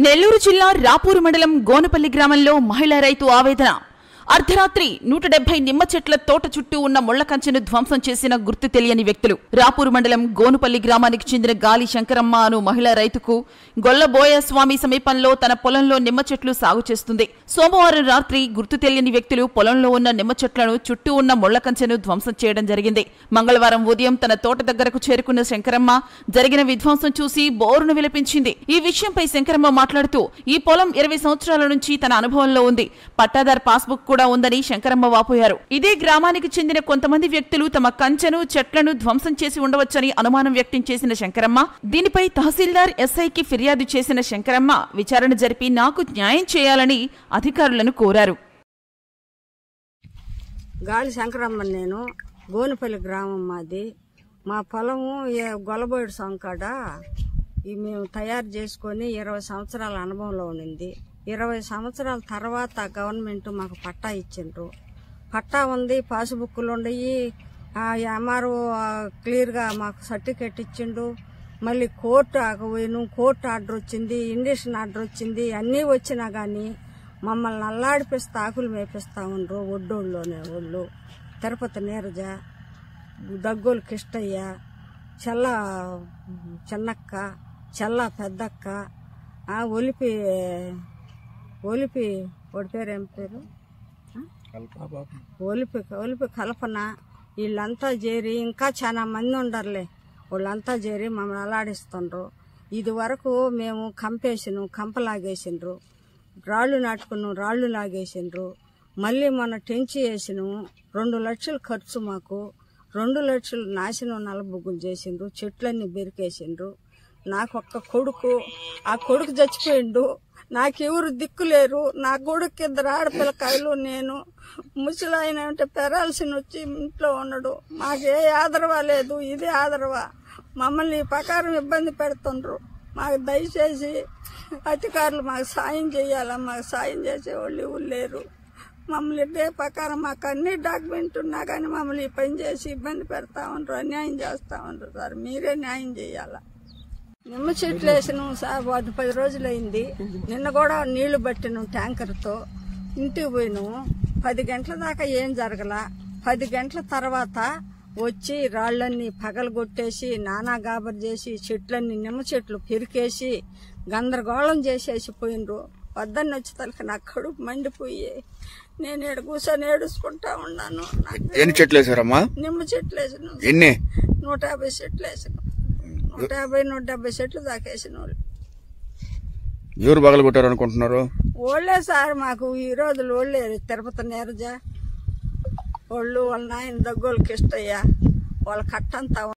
నెల్లూరు జిల్లా రాపూరు మండలం గోనపల్లి గ్రామంలో మహిళా రైతు ఆవేదన. అర్ధరాత్రి 170 నిమ్మ చెట్ల తోట చుట్టూ ఉన్న ముళ్ల కంచెను ధ్వంసం చేసిన గుర్తు తెలియని వ్యక్తులు. రాపూరు మండలం గోనుపల్లి గ్రామానికి చెందిన గాలి శంకరమ్మ అను మహిళా రైతుకు గొల్లబోయస్వామి సమీపంలో తన పొలంలో నిమ్మ చెట్లు సాగు చేస్తుంది. సోమవారం రాత్రి గుర్తు తెలియని వ్యక్తులు పొలంలో ఉన్న నిమ్మ చెట్లను చుట్టూ ఉన్న ముళ్ల కంచెను ధ్వంసం చేయడం జరిగింది. మంగళవారం ఉదయం తన తోట దగ్గరకు చేరుకున్న శంకరమ్మ జరిగిన విధ్వంసం చూసి బోరును విలపించింది. ఈ విషయంపై శంకరమ్మ మాట్లాడుతూ, ఈ పొలం 20 సంవత్సరాల నుంచి తన అనుభవంలో ఉంది, పట్టాదార్ పాస్బుక్ కూడా ఉందని శంకరమ్మ వాపోయారు. ఇదే గ్రామానికి చెందిన కొంతమంది వ్యక్తులు తమ కంచెను చెట్లను ధ్వంసం చేసి ఉండవచ్చని అనుమానం వ్యక్తం చేసిన శంకరమ్మ, దీనిపై తహసీల్దార్ ఎస్ఐకి ఫిర్యాదు చేసిన శంకరమ్మ విచారణ జరిపి నాకు న్యాయం చేయాలని అధికారులను కోరారు. గాలి శంకరమ్మ, నేను గోనుపల్లి గ్రామం మాది. మా పొలము గొల్లబోయడు సంకాడ మేము తయారు చేసుకొని 20 సంవత్సరాల అనుభవంలో ఉండింది. 20 సంవత్సరాల తర్వాత గవర్నమెంట్ మాకు పట్టా ఇచ్చిండ్రు. పట్టా ఉంది, పాస్బుక్లు ఉన్నాయి, ఎంఆర్ఓ క్లియర్గా మాకు సర్టిఫికేట్ ఇచ్చిండు. మళ్ళీ కోర్టు ఆర్డర్ వచ్చింది, ఇండిషన్ ఆర్డర్ వచ్చింది. అన్నీ వచ్చినా కానీ మమ్మల్ని అల్లాడిపిస్తే ఆకులు మేపిస్తా ఉండ్రు. ఒడ్డోళ్ళలోనే వాళ్ళు తిరుపతి నీరజ, దగ్గోలు కిష్టయ్య, చెల్ల చిన్నక్క, చెల్ల పెద్దక్క, ఒలిపి వాడి పేరు ఏం పేరు, ఒలిపి కల్పన, వీళ్ళంతా చేరి ఇంకా చాలా మంది ఉండరులే, వాళ్ళంతా చేరి మమ్మల్ని అలాడిస్తుండ్రు. ఇది వరకు మేము కంపలాగేసిండ్రు, రాళ్లు నాటుకున్నాం, రాళ్లు లాగేసిండ్రు. మళ్ళీ మొన్న టెంచి వేసినాము, 2 లక్షలు ఖర్చు మాకు, 2 లక్షలు నాశనం నలబుగ్గులు చేసిండ్రు, చెట్లన్నీ బెరికేసిండ్రు. నాకు ఒక్క కొడుకు, ఆ కొడుకు చచ్చిపోయిండు, నాకెవరు దిక్కులేరు. నా కొడుకు 2 ఆడపిల్లకాయలు, నేను ముసలాయన అంటే పెరాల్సిన వచ్చి ఇంట్లో ఉన్నాడు. మాకే ఆదరవ లేదు, ఇదే ఆదరవ. మమ్మల్ని ఈ ప్రకారం ఇబ్బంది పెడుతుండ్రు. మాకు దయచేసి అధికారులు మాకు సాయం చేయాలా, మాకు సాయం చేసేవాళ్ళు ఎవరు లేరు. మమ్మల్ని ఇదే ప్రకారం మాకు అన్ని డాక్యుమెంట్ ఉన్నా కానీ మమ్మల్ని ఈ పని చేసి ఇబ్బంది పెడతా ఉండరు, అన్యాయం చేస్తా ఉండరు. సార్ మీరే న్యాయం చేయాలా. నిమ్మ చెట్లు వేసినాం సార్, 10 రోజులైంది. నిన్న కూడా నీళ్లు పట్టినాం ట్యాంకర్తో, ఇంటికి పోయినాము. 10 గంటల దాకా ఏం జరగల. 10 గంటల తర్వాత వచ్చి రాళ్లన్నీ పగలగొట్టేసి నానా గాబర్ చేసి చెట్లన్నీ నిమ్మ చెట్లు పెరికేసి గందరగోళం చేసేసి పోయినరు. వద్దన్న వచ్చి తలకి నా కడుపు మండిపోయి నేను ఇక్కడ కూర్చొని ఏడుచుకుంటా ఉన్నాను. ఎన్ని చెట్లు వేసారమ్మా? నిమ్మ చెట్లు వేసినాం. ఎన్ని? 150 చెట్లు వేసినాం. 150-170 చెట్లు దాకేసిన వాళ్ళు. ఎవరు పగలు కొట్టారు అనుకుంటున్నారు? ఓళ్లే సార్, మాకు ఈ రోజులు ఓళ్లే. తిరుపతి నీరజ వాళ్ళు, వాళ్ళ నాయన దగ్గోళ్ళకి ఇష్టయ్యా, వాళ్ళ కట్టంతా